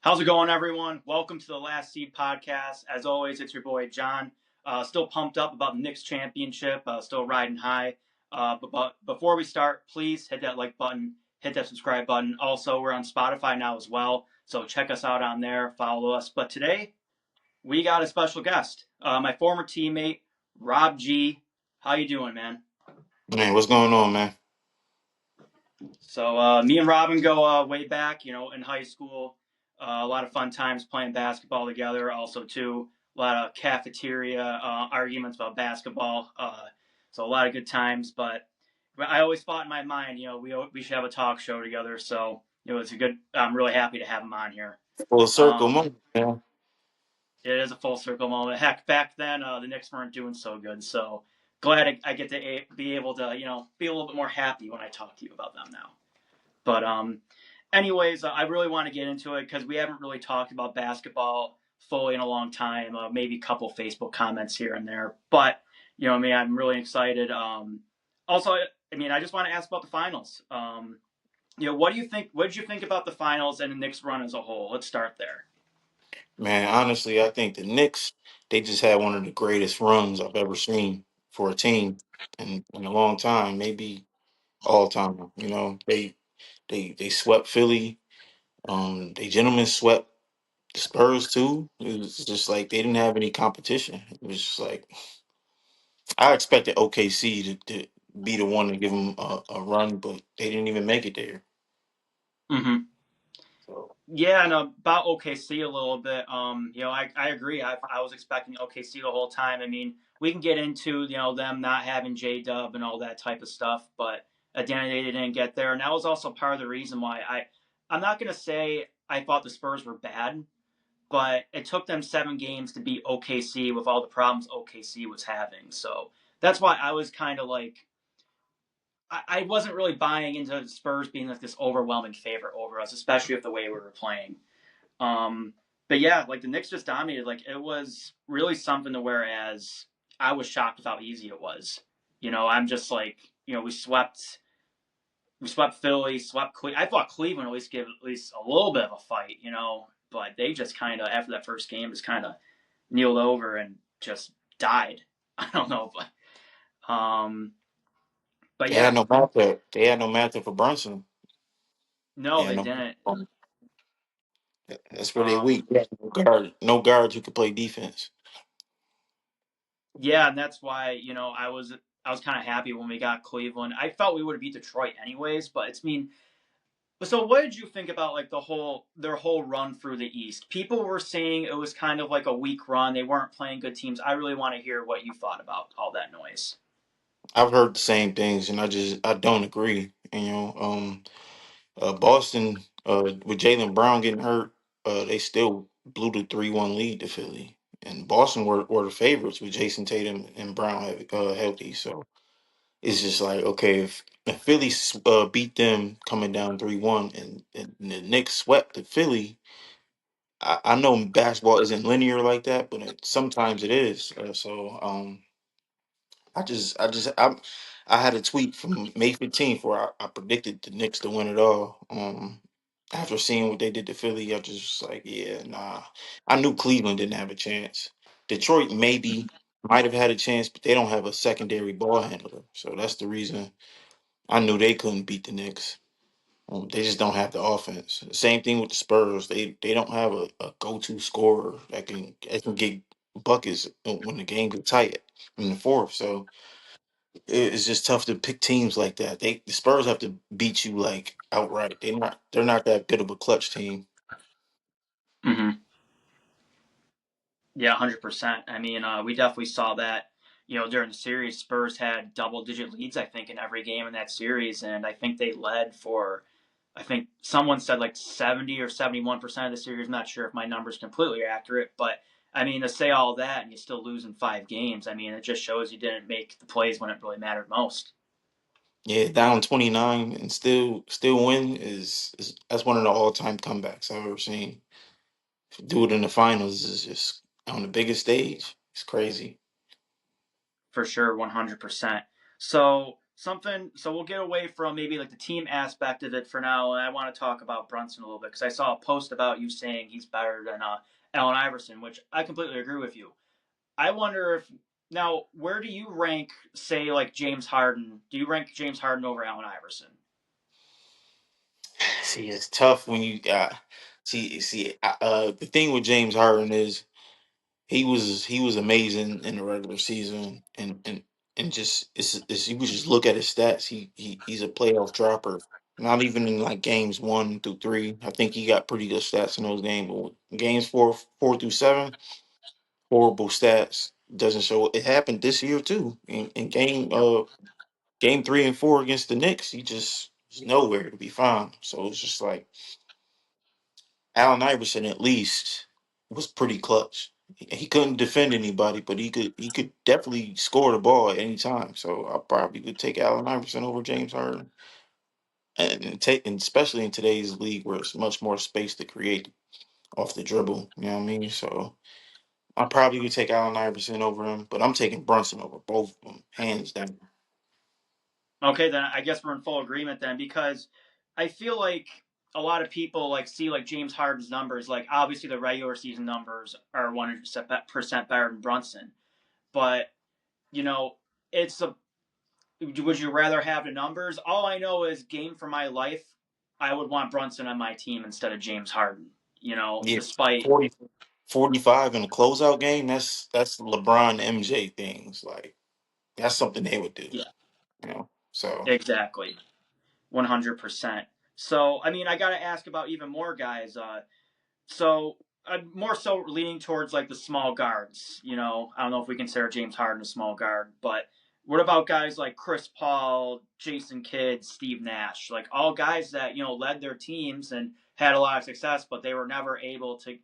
How's it going, everyone? Welcome to the Last Seed podcast. As always, it's your boy John. Still pumped up about the Knicks championship. Still riding high. But before we start, please hit that like button, hit that subscribe button. Also, we're on Spotify now as well, so check us out on there. Follow us. But today we got a special guest, my former teammate Rob G. How you doing, man? Man, what's going on, man? So me and Robin go way back, in high school. A lot of fun times playing basketball together. Also, too, a lot of cafeteria arguments about basketball. So a lot of good times. But I always thought in my mind, we should have a talk show together. So it's a good. I'm really happy to have him on here. Full circle Um, moment, man. it is a full circle moment. Heck, back then the Knicks weren't doing so good. So glad I get to be able to be a little bit more happy when I talk to you about them now. But anyways, I really want to get into it because we haven't really talked about basketball fully in a long time. Maybe a couple Facebook comments here and there, but I'm really excited. Also, I just want to ask about the finals. What do you think? What did you think about the finals and the Knicks run as a whole? Let's start there. Man, honestly, I think the Knicks, they just had one of the greatest runs I've ever seen for a team in a long time, maybe all time. They swept Philly. They gentlemen swept the Spurs too. It was just like they didn't have any competition. It was just like I expected OKC to be the one to give them a run, but they didn't even make it there. Mm-hmm. So Yeah, and about OKC a little bit. I agree. I was expecting OKC the whole time. I mean, we can get into them not having J Dub and all that type of stuff, but at the end of the day, they didn't get there, and that was also part of the reason why I'm not gonna say I thought the Spurs were bad, but it took them 7 games to beat OKC with all the problems OKC was having. So that's why I was kind of like I wasn't really buying into the Spurs being like this overwhelming favorite over us, especially with the way we were playing. Um, but yeah, like the Knicks just dominated. Like it was really something to whereas I was shocked with how easy it was. I'm just like, we swept Philly, swept Cleveland. I thought Cleveland at least give at least a little bit of a fight, but they just kind of after that first game just kind of kneeled over and just died. I don't know, but they had yeah, no matchup. They had no matchup for Brunson. They no, had they no. didn't. That's where they Um, weak. Yeah, no guards who could play defense. Yeah, and that's why I was kind of happy when we got Cleveland. I felt we would have beat Detroit anyways, but it's mean. So what did you think about like their whole run through the East? People were saying it was kind of like a weak run. They weren't playing good teams. I really want to hear what you thought about all that noise. I've heard the same things, and I don't agree. Boston with Jalen Brown getting hurt, they still blew the 3-1 lead to Philly, and Boston were the favorites with Jason Tatum and Brown healthy. So it's just like okay, if Philly beat them coming down 3-1, and the Knicks swept the Philly. I know basketball isn't linear like that, but sometimes it is. I had a tweet from May 15th where I predicted the Knicks to win it all. After seeing what they did to Philly, I just was like, yeah, nah. I knew Cleveland didn't have a chance. Detroit maybe might have had a chance, but they don't have a secondary ball handler, so that's the reason I knew they couldn't beat the Knicks. They just don't have the offense. Same thing with the Spurs. They don't have a go to scorer that can get buckets when the game gets tight in the fourth. So it's just tough to pick teams like that. The Spurs have to beat you like outright. They're not that good of a clutch team. Mm-hmm. Yeah, 100%. I mean, we definitely saw that. During the series, Spurs had double-digit leads. I think in every game in that series, and I think they led for. I think someone said like 70 or 71% of the series. I'm not sure if my number's completely accurate, but I mean to say all that and you still lose in 5 games. I mean, it just shows you didn't make the plays when it really mattered most. Yeah, down 29 and still win is that's one of the all time comebacks I've ever seen. To do it in the finals is just on the biggest stage. It's crazy. For sure, 100%. So. something. So we'll get away from maybe like the team aspect of it for now, and I want to talk about Brunson a little bit because I saw a post about you saying he's better than Allen Iverson, which I completely agree with you. I wonder if now where do you rank, say, like James Harden? Do you rank James Harden over Allen Iverson? See, it's tough when you the thing with James Harden is he was amazing in the regular season, and just you could just look at his stats. He's a playoff dropper. Not even in like games 1 through 3. I think he got pretty good stats in those games. But games four through 7, horrible stats. Doesn't show. It happened this year too. In Yep. game 3 and 4 against the Knicks, he just was nowhere to be found. So it's just like Allen Iverson at least was pretty clutch. He couldn't defend anybody, but he could definitely score the ball at any time. So I probably would take Allen Iverson over James Harden, and especially in today's league where it's much more space to create off the dribble. You know what I mean? So I probably would take Allen Iverson over him, but I'm taking Brunson over both of them, hands down. Okay, then I guess we're in full agreement then because I feel like a lot of people like see like James Harden's numbers. Like obviously the regular season numbers are 100% better than Brunson, but you know it's a. Would you rather have the numbers? All I know is game for my life. I would want Brunson on my team instead of James Harden. Yeah, Despite 40, 45 in a closeout game. That's LeBron MJ things. Like that's something they would do. yeah, So exactly, 100%. So I mean, I got to ask about even more guys. So I'm more so leaning towards like the small guards. I don't know if we consider James Harden a small guard, but what about guys like Chris Paul, Jason Kidd, Steve Nash? Like all guys that led their teams and had a lot of success, but they were never able to.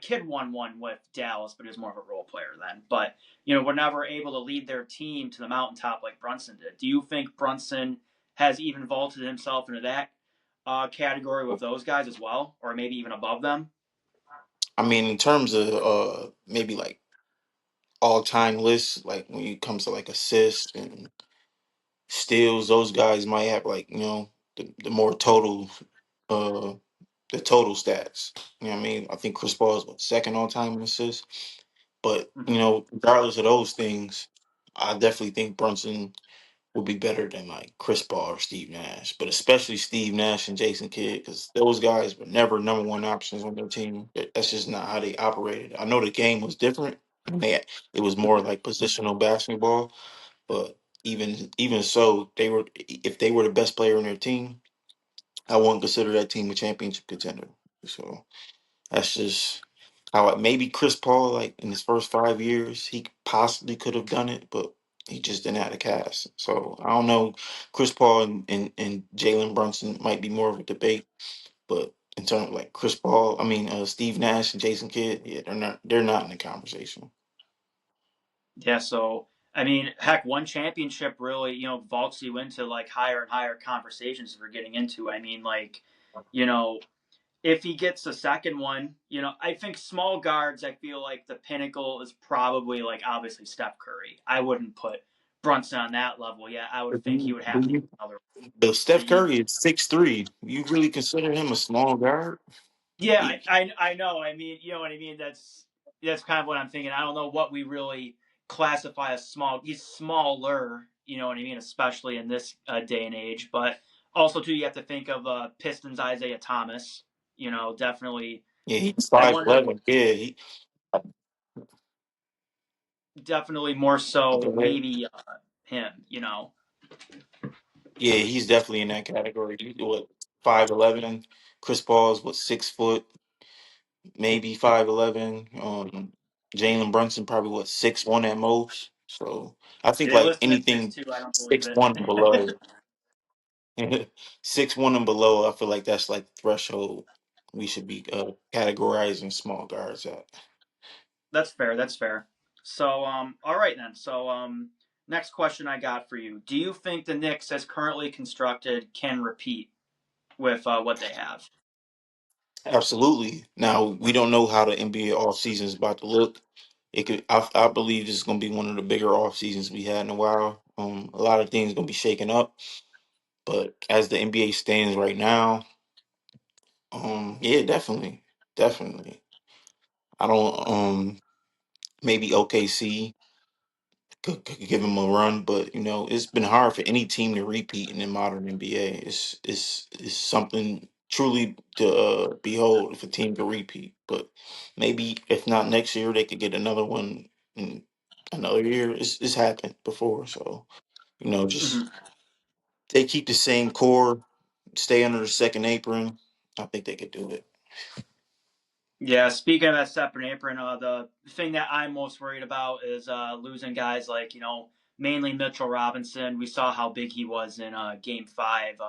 Kidd won one with Dallas, but he was more of a role player then. But were never able to lead their team to the mountaintop like Brunson did. Do you think Brunson has even vaulted himself into that category with those guys as well, or maybe even above them? I mean, in terms of maybe like all time lists, like when it comes to like assists and steals, those guys might have like the more total uh the total stats. You know what I mean? I think Chris Paul is what, second all time in assists. But Mhm. regardless of those things, I definitely think Brunson would be better than like Chris Paul or Steve Nash, but especially Steve Nash and Jason Kidd because those guys were never number one options on their team. That's just not how they operated. I know the game was different. It was more like positional basketball, but even so, they were if they were the best player on their team, I wouldn't consider that team a championship contender. So that's just maybe Chris Paul, like in his first 5 years, he possibly could have done it, but he just didn't have the cast. So I don't know. Chris Paul and Jalen Brunson might be more of a debate, but in terms of like Chris Paul, I mean Steve Nash and Jason Kidd, yeah, they're not in the conversation. Yeah, so I mean, heck, one championship really, vaults you into like higher and higher conversations we're getting into. I mean, like, you know, if he gets a second one, I think small guards, I feel like the pinnacle is probably like obviously Steph Curry. I wouldn't put Brunson on that level yet. I would But think he would have to get another. But Steph You, Curry is 6'3". You really consider him a small guard? Yeah, He, I know. I mean, you know what I mean. That's kind of what I'm thinking. I don't know what we really classify as small. He's smaller. You know what I mean, especially in this day and age. But also too, you have to think of Pistons Isaiah Thomas. Definitely. yeah, he's I five wonder. eleven. Yeah, he. Definitely more so, Go ahead. maybe him. Yeah, he's definitely in that category. What 5'11"? Chris Paul's what 6 foot, maybe 5'11". Jalen Brunson probably what 6'1" at most. So I think They like listed him six anything two. I don't believe 6'1" and it. below, 6'1" and below, I feel like that's like the threshold we should be categorizing small guards at. That's fair. That's fair. So, all right then. So, next question I got for you: do you think the Knicks, as currently constructed, can repeat with what they have? Absolutely. Now we don't know how the NBA off season is about to look. It could. I believe this is going to be one of the bigger off seasons we had in a while. A lot of things gonna be shaken up. But as the NBA stands right now, yeah, definitely, definitely. I don't maybe OKC could give him a run, but it's been hard for any team to repeat in the modern NBA. It's something truly to behold if a team can repeat. But maybe if not next year, they could get another one in another year. It's happened before, so just Mhm. they keep the same core, stay under the second apron. I think they could do it. Yeah, speaking of that separate apron, the thing that I'm most worried about is losing guys like, mainly Mitchell Robinson. We saw how big he was in Game 5.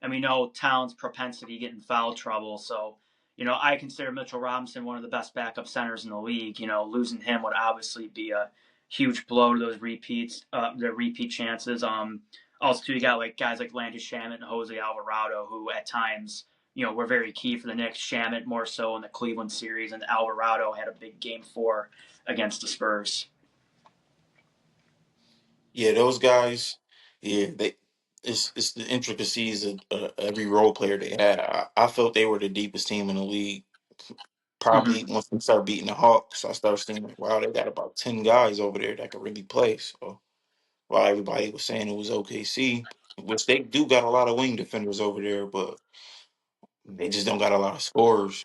And we know Towns' propensity to get in foul trouble. So, I consider Mitchell Robinson one of the best backup centers in the league. Losing him would obviously be a huge blow to those the repeat chances. Also, too, you got like guys like Landis Shamet and Jose Alvarado, who at times were very key for the Knicks. Shamet more so in the Cleveland series, and Alvarado had a big Game 4 against the Spurs. Yeah, those guys. Yeah, they. It's the intricacies of every role player they had. I felt they were the deepest team in the league. Probably Mm-hmm. once we start beating the Hawks, I started thinking like, wow, they got about 10 guys over there that could really play. So while everybody was saying it was OKC, which they do got a lot of wing defenders over there, but they just don't got a lot of scorers.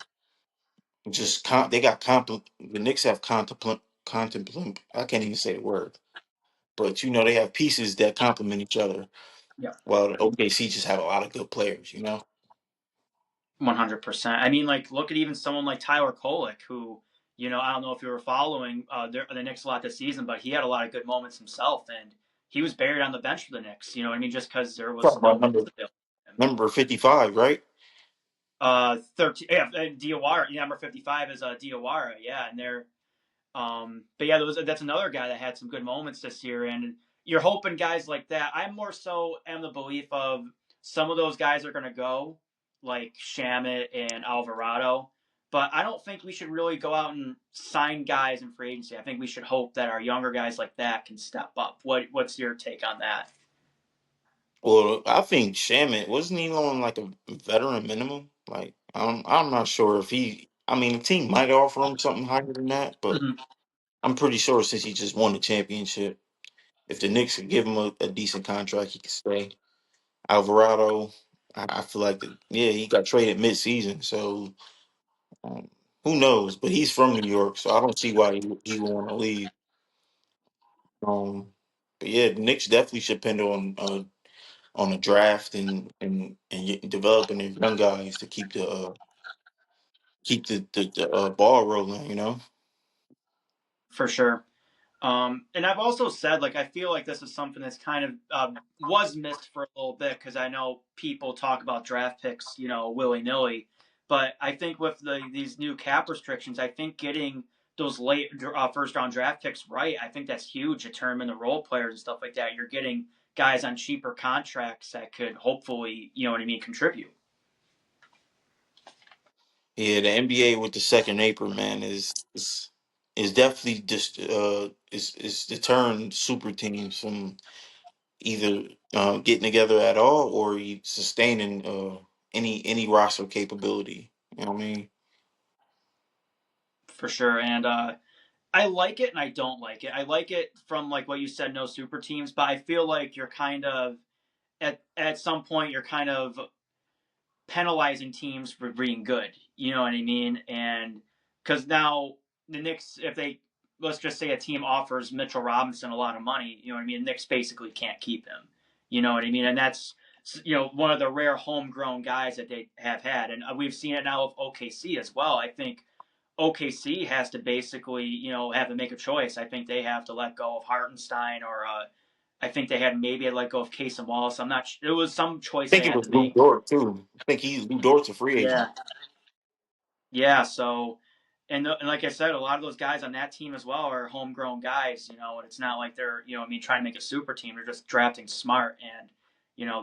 They got the Knicks have contemplate. I can't even say the word, but they have pieces that complement each other. Yeah, While the OKC just have a lot of good players. 100%. I mean, like, look at even someone like Tyler Kolek, who, I don't know if you were following the Knicks a lot this season, but he had a lot of good moments himself, and he was buried on the bench for the Knicks. You know what I mean? Just because there Talking was no about minutes available. number 55, right? 13, yeah, Diawara, yeah, number 55 is Diawara, yeah, and but yeah, that's another guy that had some good moments this year, and you're hoping guys like that. I'm more so am the belief of some of those guys are going to go, like Shamit and Alvarado, but I don't think we should really go out and sign guys in free agency. I think we should hope that our younger guys like that can step up. What's your take on that? Well, I think Shamit wasn't he on like a veteran minimum. Like I'm not sure if he. I mean, the team might offer him something higher than that, but Mhm. I'm pretty sure since he just won the championship, if the Knicks could give him a decent contract, he could stay. Alvarado, I feel like yeah, he got traded mid-season, so um, who knows? But he's from New York, so I don't see why he would want to leave. Um, but yeah, the Knicks definitely should depend on a draft and developing their young guys to keep the ball rolling. For sure. And I've also said, like, I feel like this is something that's kind of was missed for a little bit because I know people talk about draft picks, willy nilly. But I think with these new cap restrictions, I think getting those late first round draft picks right, I think that's huge to turn them into role players and stuff like that. You're getting guys on cheaper contracts that could hopefully, you know what I mean, contribute. Yeah, the NBA with the second apron, man, is definitely just is deterring super teams from either getting together at all or sustaining any roster capability. You know what I mean? For sure. And I like it and I don't like it. I like it from like what you said, no super teams, but I feel like you're kind of at some point you're kind of penalizing teams for being good. You know what I mean? And because now the Knicks, if they let's just say a team offers Mitchell Robinson a lot of money, you know what I mean? The Knicks basically can't keep him. You know what I mean? And that's one of the rare homegrown guys that they have had, and we've seen it now with OKC as well. I think OKC has to basically, have to make a choice. I think they have to let go of Hartenstein, or I think they had maybe let go of Case and Wallace. I'm not. It was some choice I they think it had was to Lou make. Dort too. I think Lou Dort's a free agent. Yeah, yeah. So, and like I said, a lot of those guys on that team as well are homegrown guys. And it's not like they're trying to make a super team. They're just drafting smart, and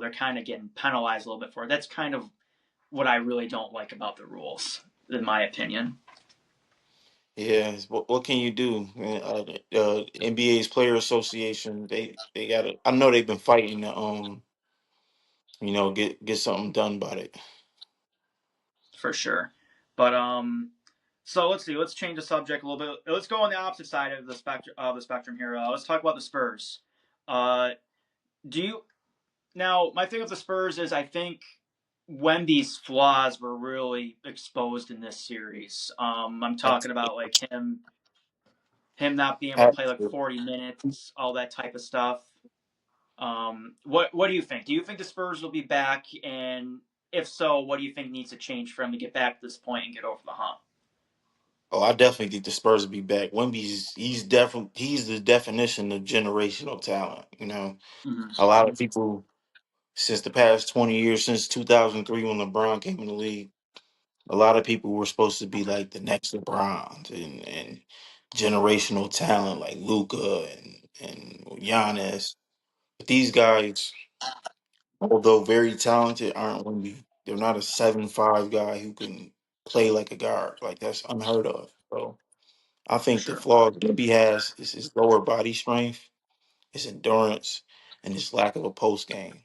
they're kind of getting penalized a little bit for it. That's kind of what I really don't like about the rules, in my opinion. Yeah, what can you do? NBA's Player Association, they got to. I know they've been fighting to get something done about it. for sure. But so let's see. Let's change the subject a little bit. Let's go on the opposite side of the spectrum here. Let's talk about the Spurs. Uh, do you now? My thing with the Spurs is I think Wemby's flaws were really exposed in this series. I'm talking about like him not being able to play like 40 minutes, all that type of stuff. What do you think? Do you think the Spurs will be back? And if so, what do you think needs to change for him to get back to this point and get over the hump? Oh, I definitely think the Spurs will be back. Wemby's he's the definition of generational talent. Mm-hmm. A lot of people since the past 20 years, since 2003 when LeBron came in the league, a lot of people were supposed to be like the next LeBron and generational talent like Luca and Giannis. But these guys, although very talented, aren't Wemby. They're not a 7'5" guy who can play like a guard. Like that's unheard of. So I For think the sure. flaw Wemby has is his lower body strength, his endurance, and his lack of a post game.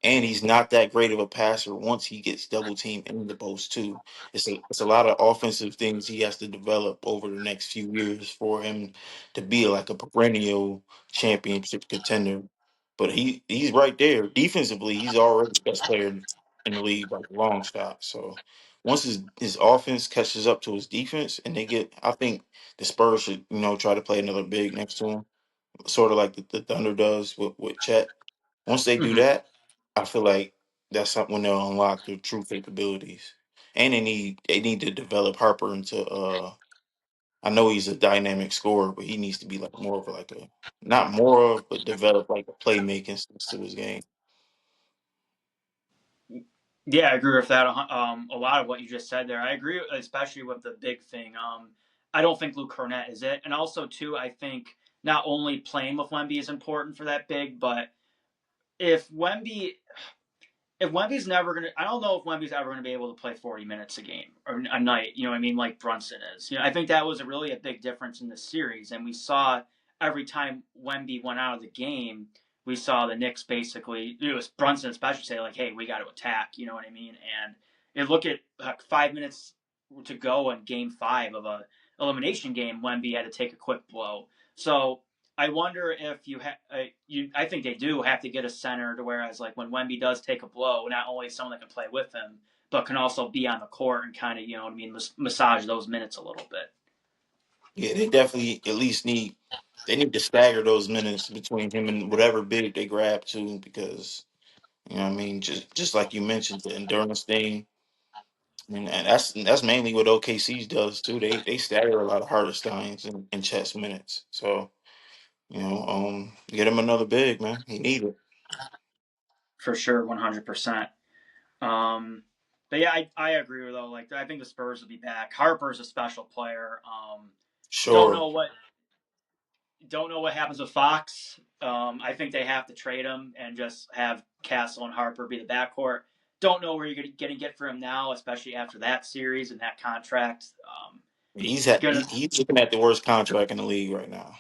And he's not that great of a passer once he gets double teamed in the post too. It's a lot of offensive things he has to develop over the next few years for him to be like a perennial championship contender. But he's right there. Defensively, he's already the best player in the league by a long shot. So once his offense catches up to his defense and I think the Spurs should, try to play another big next to him, sort of like the Thunder does with Chet. Once they do Mm-hmm. that, I feel like that's something when they'll unlock their true capabilities. And they need to develop Harper into I know he's a dynamic scorer, but he needs to be like more of like a not more of, but develop like a playmaking sense to his game. Yeah, I agree with that. A lot of what you just said there. I agree, especially with the big thing. I don't think Luke Cornett is it, and also too, I think not only playing with Wemby is important for that big, but if Wemby if Wemby's never gonna, I don't know if Wemby's ever gonna be able to play 40 minutes a game or a night. You know what I mean? Like Brunson is. I think that was really a big difference in this series, and we saw every time Wemby went out of the game, we saw the Knicks basically. It was Brunson especially say like, "Hey, we got to attack." You know what I mean? And look at 5 minutes to go in Game 5 of a elimination game. Wemby had to take a quick blow. So I wonder if I think they do have to get a center to whereas like when Wemby does take a blow, not only someone that can play with him, but can also be on the court and kind of you know what I mean, massage those minutes a little bit. Yeah, they definitely at least need to stagger those minutes between him and whatever big they grab too, because what I mean, just like you mentioned, the endurance thing. And that's mainly what OKC does too. They stagger a lot of Hartensteins in chess minutes. So get him another big man. He need it. For sure, 100%. Um, but yeah, I agree with though. Like I think the Spurs will be back. Harper's a special player. Don't Sure. know what don't know what happens with Fox. I think they have to trade him and just have Castle and Harper be the backcourt. Don't know where you're going to get for him now, especially after that series and that contract. It's gonna, He's looking at the worst contract in the league right now.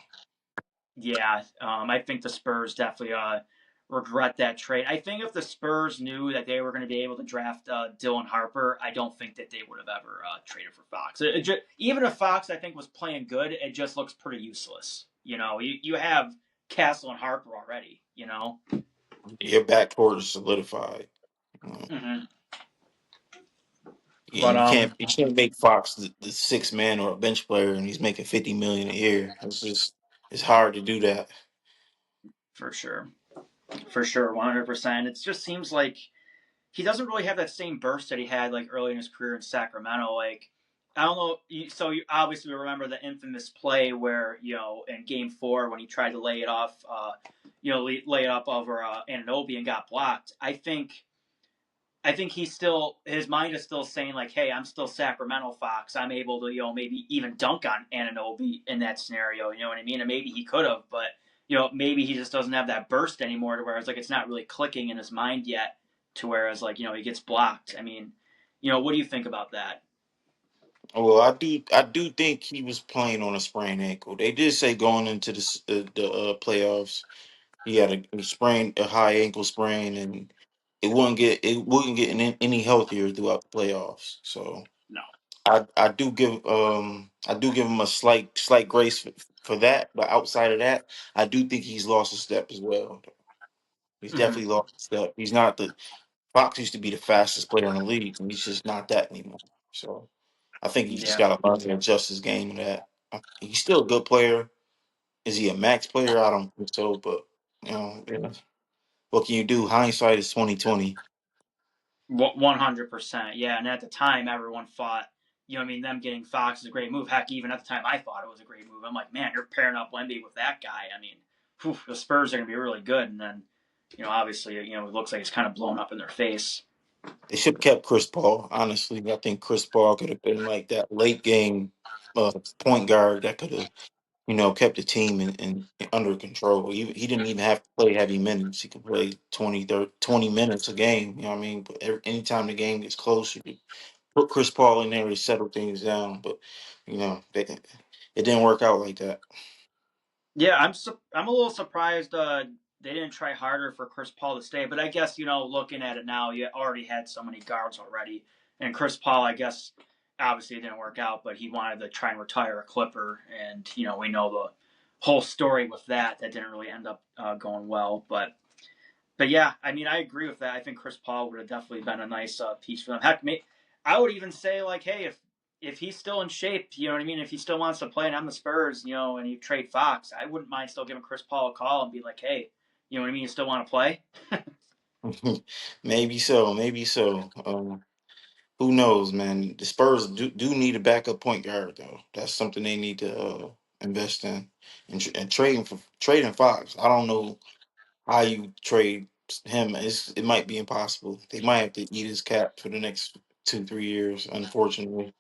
yeah. I think the Spurs definitely regret that trade. I think if the Spurs knew that they were going to be able to draft Dylan Harper, I don't think that they would have ever traded for Fox. Even if Fox, I think, was playing good, it just looks pretty useless. You have Castle and Harper already. Your backcourt is solidified. Mm-hmm. Yeah, But you can't make Fox the sixth man or a bench player, and he's making 50 million a year. It's hard to do that. for sure, 100%. It just seems like he doesn't really have that same burst that he had like early in his career in Sacramento. Like I don't know. So you obviously remember the infamous play where in Game 4 when he tried to lay it off, lay it up over Anunoby and got blocked. I think he's still his mind is still saying like, hey, I'm still Sacramento Fox. I'm able to maybe even dunk on Anunoby in that scenario. You know what I mean? And maybe he could have, but maybe he just doesn't have that burst anymore. To where it's like it's not really clicking in his mind yet. To whereas like he gets blocked. I mean, what do you think about that? Well, I do think he was playing on a sprained ankle. They did say going into the playoffs, he had a high ankle sprain, and it wouldn't get any healthier throughout the playoffs. So No. I do give him a slight grace for that, but outside of that, I do think he's lost a step as well. He's Hmm. definitely lost a step. He's not the Fox used to be the fastest player in the league, and he's just not that anymore. So I think he just Yeah. got to learn to adjust his game to that. He's still a good player. Is he a max player? I don't think so, but yeah. What can you do? Hindsight is 2020. 100%. Yeah, and at the time, everyone thought, them getting Fox is a great move. Heck, even at the time, I thought it was a great move. I'm like, man, you're pairing up Wemby with that guy. I mean, whew, the Spurs are going to be really good. And then, obviously, it looks like it's kind of blown up in their face. They should have kept Chris Paul. Honestly, I think Chris Paul could have been like that late game point guard that could have kept the team in under control. He didn't even have to play heavy minutes. He could play 20 minutes a game. You know what I mean? But anytime the game gets closer, you put Chris Paul in there to settle things down. But it didn't work out like that. Yeah, I'm a little surprised they didn't try harder for Chris Paul to stay. But I guess looking at it now, you already had so many guards already, and Chris Paul, I guess, obviously it didn't work out, but he wanted to try and retire a Clipper, and we know the whole story with that. That didn't really end up going well, but yeah, I mean, I agree with that. I think Chris Paul would have definitely been a nice piece for them. Heck, I would even say like, hey, if he's still in shape, you know what I mean. If he still wants to play and I'm the Spurs, and you trade Fox, I wouldn't mind still giving Chris Paul a call and be like, hey, you know what I mean. You still want to play? Maybe so. Maybe so. Who knows, man? The Spurs do need a backup point guard though. That's something they need to invest in and trading Fox. I don't know how you trade him. It might be impossible. They might have to eat his cap for the next 2 3 years. Unfortunately,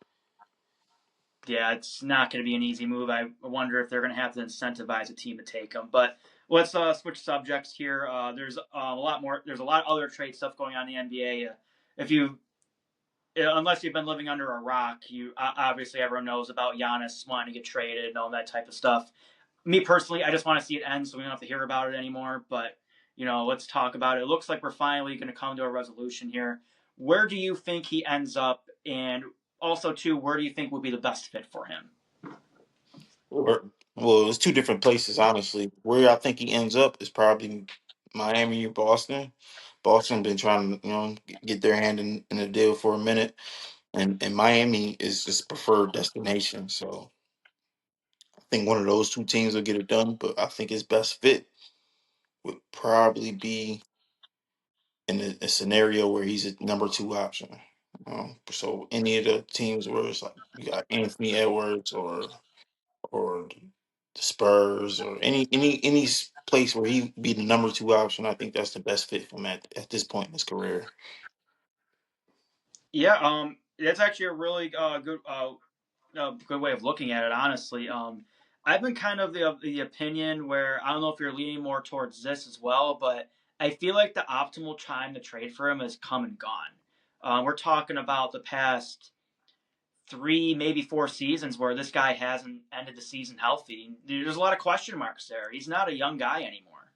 Yeah, it's not going to be an easy move. I wonder if they're going to have to incentivize a team to take him. But let's switch subjects here. There's a lot more. There's a lot of other trade stuff going on in the NBA. If you unless you've been living under a rock, you obviously everyone knows about Giannis wanting to get traded and all that type of stuff. Me personally, I just want to see it end so we don't have to hear about it anymore. But let's talk about it. It looks like we're finally going to come to a resolution here. Where do you think he ends up, and also too, where do you think would be the best fit for him? well, it's two different places. Honestly, where I think he ends up is probably Miami or Boston. Boston been trying to get their hand in the deal for a minute, and Miami is just preferred destination. So I think one of those two teams will get it done. But I think his best fit would probably be in a scenario where he's a number two option. So any of the teams where it's like you got Anthony Edwards or the Spurs or any place where he be the number two option, I think that's the best fit for him at this point in his career. Yeah, that's actually a really good way of looking at it. Honestly, I've been kind of the opinion where I don't know if you're leaning more towards this as well, but I feel like the optimal time to trade for him has come and gone. We're talking about the past 3, maybe 4 seasons where this guy hasn't ended the season healthy. There's a lot of question marks there. He's not a young guy anymore.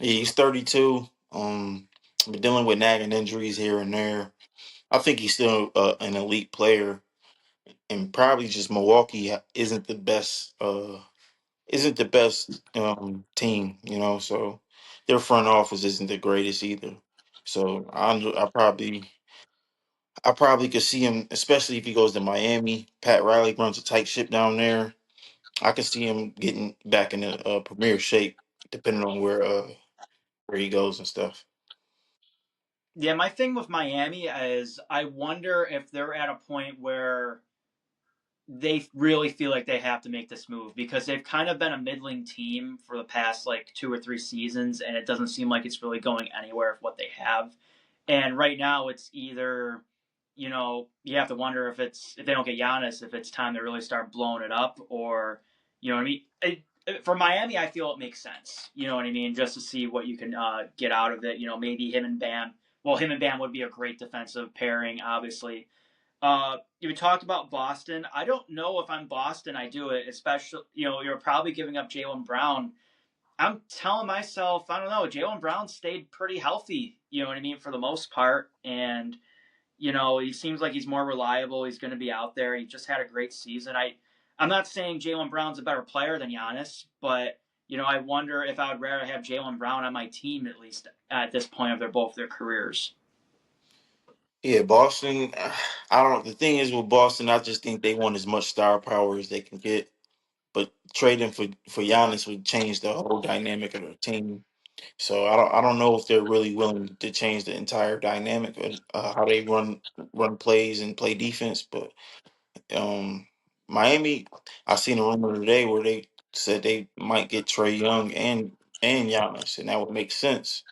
Yeah, he's 32. Been dealing with nagging injuries here and there. I think he's still an elite player, and probably just Milwaukee isn't the best team, so their front office isn't the greatest either. So I probably could see him, especially if he goes to Miami. Pat Riley runs a tight ship down there. I could see him getting back in a premier shape, depending on where he goes and stuff. Yeah, my thing with Miami is I wonder if they're at a point where they really feel like they have to make this move because they've kind of been a middling team for the past like 2 or 3 seasons, and it doesn't seem like it's really going anywhere with what they have. And right now, it's either you have to wonder if they don't get Giannis, if it's time to really start blowing it up, or what I mean. For Miami, I feel it makes sense. You know what I mean, just to see what you can get out of it. Maybe him and Bam. Well, him and Bam would be a great defensive pairing, obviously. You talked about Boston. I don't know if I'm Boston. I do it, especially you're probably giving up Jalen Brown. I'm telling myself, I don't know. Jalen Brown stayed pretty healthy. You know what I mean for the most part, and he seems like he's more reliable. He's going to be out there. He just had a great season. I'm not saying Jalen Brown's a better player than Giannis, but I wonder if I would rather have Jalen Brown on my team at least at this point of their careers. Yeah, Boston. I don't. The thing is with Boston, I just think they want as much star power as they can get. But trading for Giannis would change the whole dynamic of the team. So I don't know if they're really willing to change the entire dynamic of how they run plays and play defense. But um, Miami, I seen a rumor today where they said they might get Trey Young and Giannis, and that would make sense.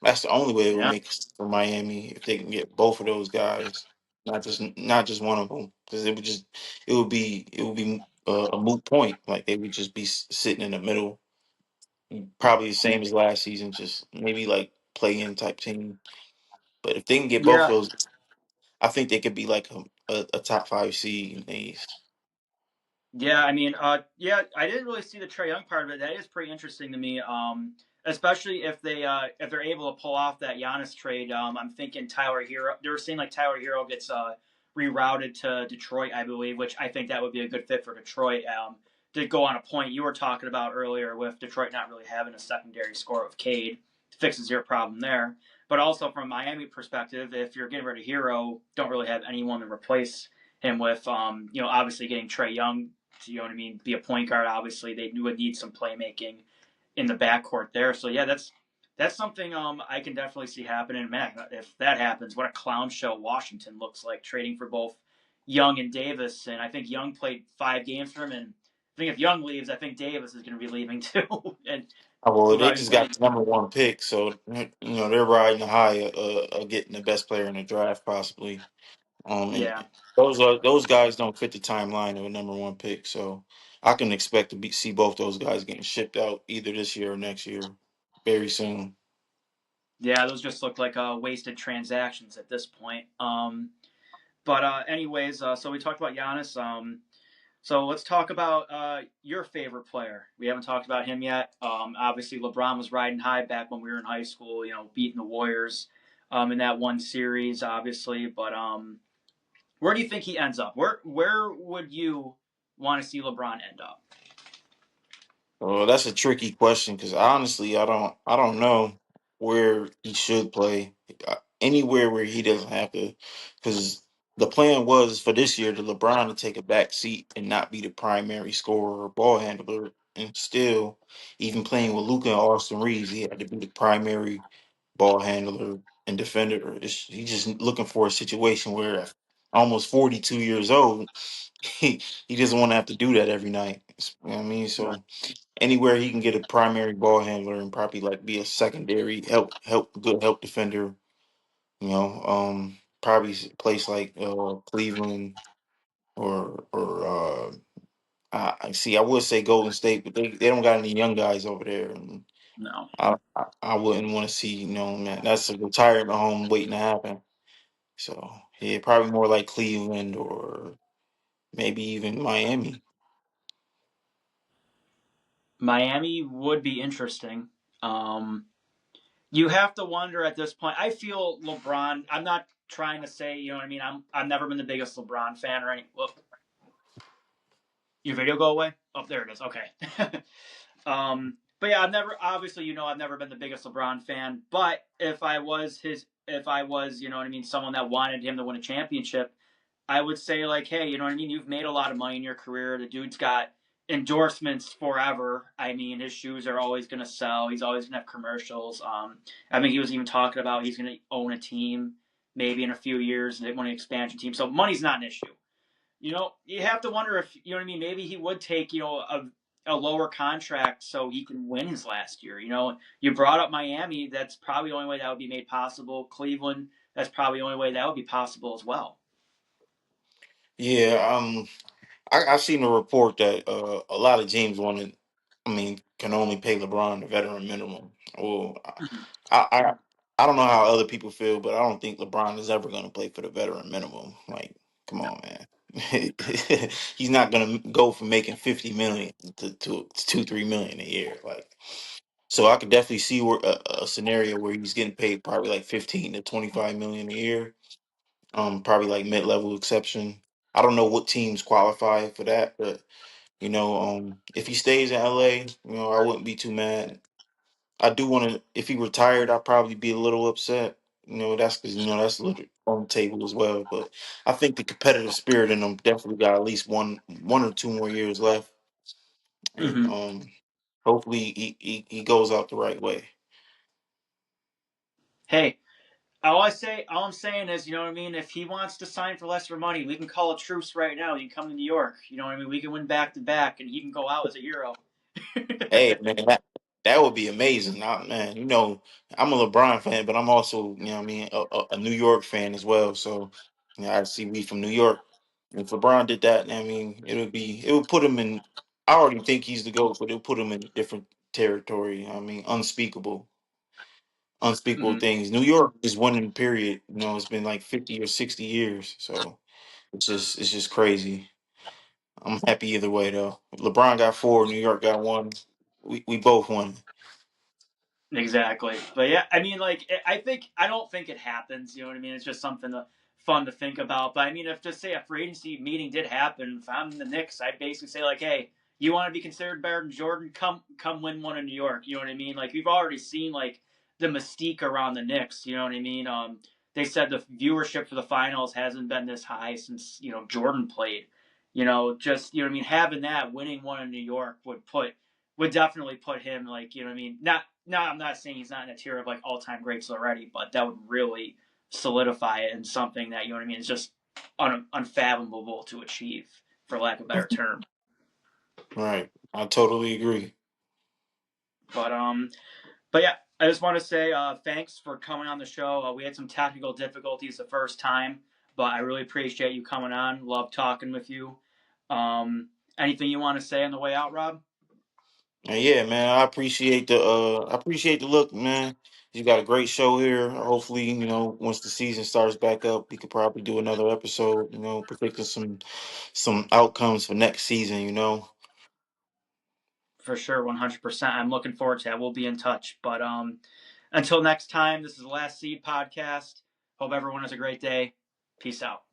That's the only way it would Yeah, make sense for Miami if they can get both of those guys, not just one of them, because it would be a moot point. Like they would just be sitting in the middle, probably the same as last season, just maybe like play in type team. But if they can get both of yeah. those, I think they could be like a top five seed in the East. Yeah, I mean, yeah, I didn't really see the Trey Young part of it. That is pretty interesting to me. Especially if they're able to pull off that Giannis trade. I'm thinking Tyler Hero. They were saying like Tyler Hero gets rerouted to Detroit, I believe, which I think that would be a good fit for Detroit. To go on a point you were talking about earlier with Detroit not really having a secondary score of Cade, fixes your problem there. But also from a Miami perspective, if you're getting rid of Hero, don't really have anyone to replace him with. Obviously getting Trey Young you know what I mean, be a point guard. Obviously, they would need some playmaking in the backcourt there. So yeah, that's something I can definitely see happening. Man, if that happens, what a clown show Washington looks like trading for both Young and Davis. And I think Young played 5 games for him, and I think if Young leaves, I think Davis is going to be leaving too, and Well, he'll they probably just play. got the number one pick, so they're riding the high of getting the best player in the draft, possibly. And Yeah, those guys don't fit the timeline of a number one pick, so I can expect to see both those guys getting shipped out either this year or next year, very soon. yeah, those just look like wasted transactions at this point. But anyways, so we talked about Giannis. So let's talk about your favorite player. We haven't talked about him yet. Obviously, LeBron was riding high back when we were in high school. Beating the Warriors in that one series, obviously. But where do you think he ends up? Where would you want to see LeBron end up? Well, that's a tricky question because honestly, I don't know where he should play. Anywhere where he doesn't have to, because the plan was for this year to LeBron to take a back seat and not be the primary scorer or ball handler, and still, even playing with Luca and Austin Reeves, he had to be the primary ball handler and defender. He's just looking for a situation where, at almost 42 years old, he doesn't want to have to do that every night. You know what I mean? Right. So anywhere he can get a primary ball handler and probably like be a secondary help defender, probably place like Cleveland or I see. I would say Golden State, but they don't got any young guys over there, and No, I wouldn't want to see man, that's a retirement home waiting to happen. So yeah, probably more like Cleveland or maybe even Miami. Miami would be interesting. Um, you have to wonder at this point. I feel LeBron. I'm not trying to say you know what I mean. I've never been the biggest LeBron fan or any. Well, your video go away? Oh, there it is. Okay. But yeah, I've never been the biggest LeBron fan. But if I was, you know what I mean, someone that wanted him to win a championship, I would say like, hey, you know what I mean, you've made a lot of money in your career. The dude's got endorsements forever. I mean, his shoes are always gonna sell. He's always gonna have commercials. I think he was even talking about he's gonna own a team maybe in a few years. They want an expansion team, so money's not an issue. You have to wonder if you know what I mean. Maybe he would take a lower contract so he can win his last year. You brought up Miami. That's probably the only way that would be made possible. Cleveland. That's probably the only way that would be possible as well. Yeah, I've seen a report that a lot of teams can only pay LeBron the veteran minimum. Well, Mhm. I, I, I don't know how other people feel, but I don't think LeBron is ever going to play for the veteran minimum. Like, Come on, man. He's not gonna go from making 50 million to 2-3 million a year. Like, so I could definitely see where a scenario where he's getting paid probably like 15 to 25 million a year. Probably like mid level exception. I don't know what teams qualify for that, but if he stays in LA, I wouldn't be too mad. I do want to. If he retired, I'd probably be a little upset. That's because that's a little on the table as well. But I think the competitive spirit in him definitely got at least one or two more years left, and Hmm. hopefully he goes out the right way. Hey, all I'm saying is, you know what I mean. If he wants to sign for lesser money, we can call a truce right now. You can come to New York. You know what I mean. We can win back to back, and he can go out as a hero. Hey man, that would be amazing. Now, man, I'm a LeBron fan, but I'm also what I mean a New York fan as well. So I see we from New York. If LeBron did that, I mean, it would put him in. I already think he's the GOAT, but it would put him in a different territory. I mean, unspeakable Hmm. things. New York is winning. Period. It's been like 50 or 60 years, so it's just crazy. I'm happy either way though. LeBron got four, New York got one. We both won. Exactly. But yeah, I mean, like, I don't think it happens. You know what I mean? It's just something fun to think about. But I mean, if just say a free agency meeting did happen, if I'm the Knicks, I'd basically say like, hey, you want to be considered better than Jordan? Come win one in New York. You know what I mean? Like we've already seen like the mystique around the Knicks. You know what I mean? They said the viewership for the finals hasn't been this high since Jordan played. Just what I mean, having that winning one in New York would definitely put him like what I mean. I'm not saying he's not in a tier of like all time greats already, but that would really solidify it in something that what I mean is just unfathomable to achieve, for lack of a better term. Right. I totally agree. But yeah, I just want to say thanks for coming on the show. We had some technical difficulties the first time, but I really appreciate you coming on. Love talking with you. Anything you want to say on the way out, Rob? And yeah, man, I appreciate the look, man. You got a great show here. Hopefully, once the season starts back up, we could probably do another episode, predicting some outcomes for next season. For sure, 100%. I'm looking forward to that. We'll be in touch. But until next time, this is the Last Seed podcast. Hope everyone has a great day. Peace out.